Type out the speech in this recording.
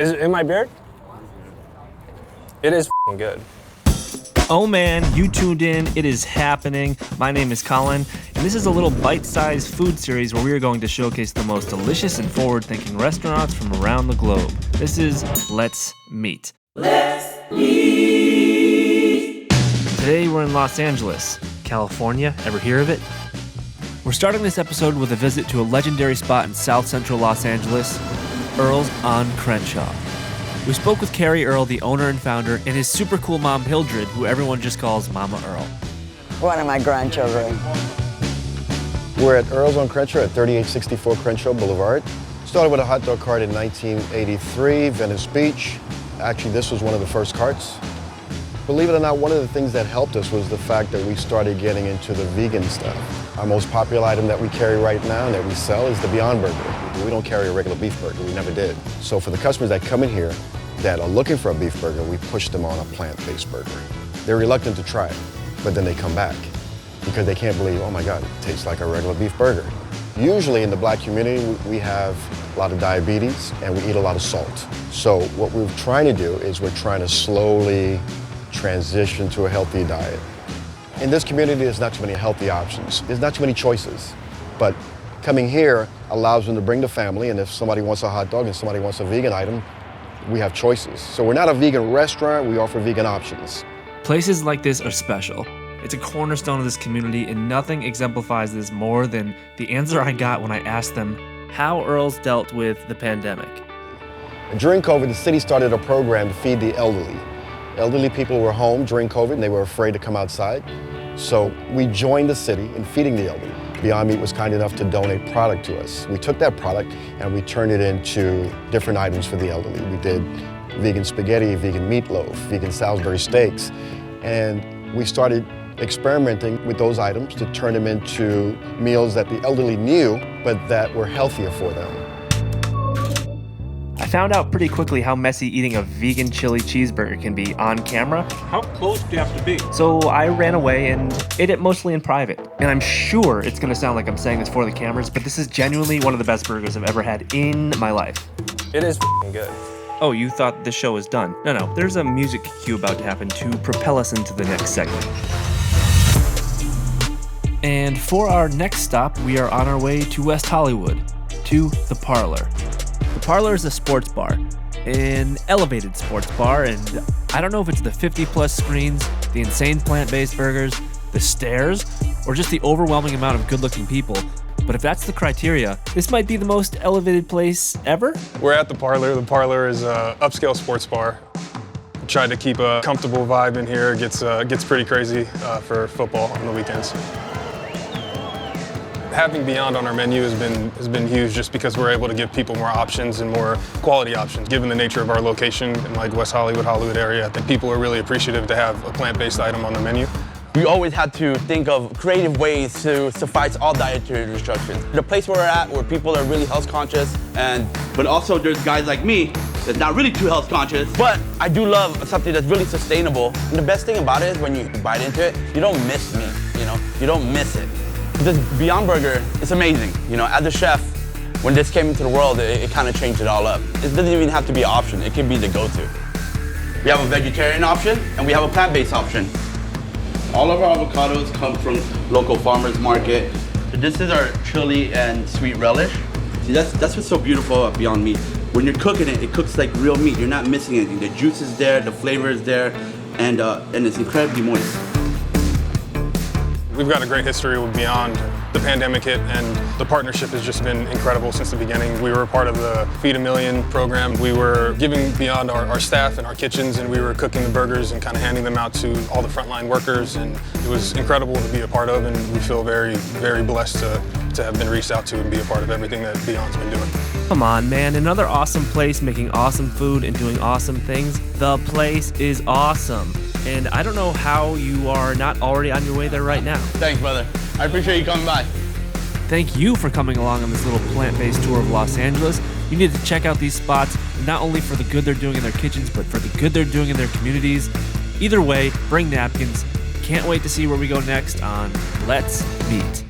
Is it in my beard? It is f***ing good. Oh man, you tuned in. It is happening. My name is Colin, and this is a little bite-sized food series where we are going to showcase the most delicious and forward-thinking restaurants from around the globe. This is Let's Meet. Let's Meet! Today we're in Los Angeles, California. Ever hear of it? We're starting this episode with a visit to a legendary spot in South Central Los Angeles, Earls on Crenshaw. We spoke with Earle, the owner and founder, and his super cool mom, Hildred, who everyone just calls Mama Earle. One of my grandchildren. We're at Earls on Crenshaw at 3864 Crenshaw Boulevard. Started with a hot dog cart in 1983, Venice Beach. Actually, this was one of the first carts. Believe it or not, one of the things that helped us was the fact that we started getting into the vegan stuff. Our most popular item that we carry right now and that we sell is the Beyond Burger. We don't carry a regular beef burger, we never did. So for the customers that come in here that are looking for a beef burger, we push them on a plant-based burger. They're reluctant to try it, but then they come back because they can't believe, oh my God, it tastes like a regular beef burger. Usually in the black community, we have a lot of diabetes and we eat a lot of salt. So what we're trying to do is we're trying to slowly transition to a healthy diet. In this community, there's not too many healthy options. There's not too many choices. But coming here allows them to bring the family, and if somebody wants a hot dog and somebody wants a vegan item, we have choices. So we're not a vegan restaurant, we offer vegan options. Places like this are special. It's a cornerstone of this community, and nothing exemplifies this more than the answer I got when I asked them how Earls dealt with the pandemic. During COVID, the city started a program to feed the elderly. Elderly people were home during COVID and they were afraid to come outside. So we joined the city in feeding the elderly. Beyond Meat was kind enough to donate product to us. We took that product and we turned it into different items for the elderly. We did vegan spaghetti, vegan meatloaf, vegan Salisbury steaks, and we started experimenting with those items to turn them into meals that the elderly knew, but that were healthier for them. I found out pretty quickly how messy eating a vegan chili cheeseburger can be on camera. How close do you have to be? So I ran away and ate it mostly in private. And I'm sure it's gonna sound like I'm saying this for the cameras, but this is genuinely one of the best burgers I've ever had in my life. It is f***ing good. Oh, you thought the show was done? No, there's a music cue about to happen to propel us into the next segment. And for our next stop, we are on our way to West Hollywood, to the Parlor. The Parlor is a sports bar, an elevated sports bar, and I don't know if it's the 50-plus screens, the insane plant-based burgers, the stairs, or just the overwhelming amount of good-looking people. But if that's the criteria, this might be the most elevated place ever? We're at the Parlor. The Parlor is an upscale sports bar. Tried to keep a comfortable vibe in here. It gets pretty crazy for football on the weekends. Having Beyond on our menu has been huge just because we're able to give people more options and more quality options. Given the nature of our location in like West Hollywood area, I think people are really appreciative to have a plant-based item on the menu. We always had to think of creative ways to suffice all dietary restrictions. The place where we're at, where people are really health conscious, but also there's guys like me that's not really too health conscious, but I do love something that's really sustainable. And the best thing about it is when you bite into it, you don't miss meat, you don't miss it. This Beyond Burger is amazing. As a chef, when this came into the world, it kind of changed it all up. It doesn't even have to be an option. It can be the go-to. We have a vegetarian option, and we have a plant-based option. All of our avocados come from local farmers market. This is our chili and sweet relish. See, that's what's so beautiful about Beyond Meat. When you're cooking it, it cooks like real meat. You're not missing anything. The juice is there, the flavor is there, and it's incredibly moist. We've got a great history with Beyond. The pandemic hit and the partnership has just been incredible since the beginning. We were a part of the Feed a Million program. We were giving Beyond our staff and our kitchens, and we were cooking the burgers and kind of handing them out to all the frontline workers, and it was incredible to be a part of, and we feel very, very blessed to have been reached out to and be a part of everything that Beyond's been doing. Come on, man. Another awesome place making awesome food and doing awesome things. The place is awesome. And I don't know how you are not already on your way there right now. Thanks, brother. I appreciate you coming by. Thank you for coming along on this little plant-based tour of Los Angeles. You need to check out these spots, not only for the good they're doing in their kitchens, but for the good they're doing in their communities. Either way, bring napkins. Can't wait to see where we go next on Let's Meet.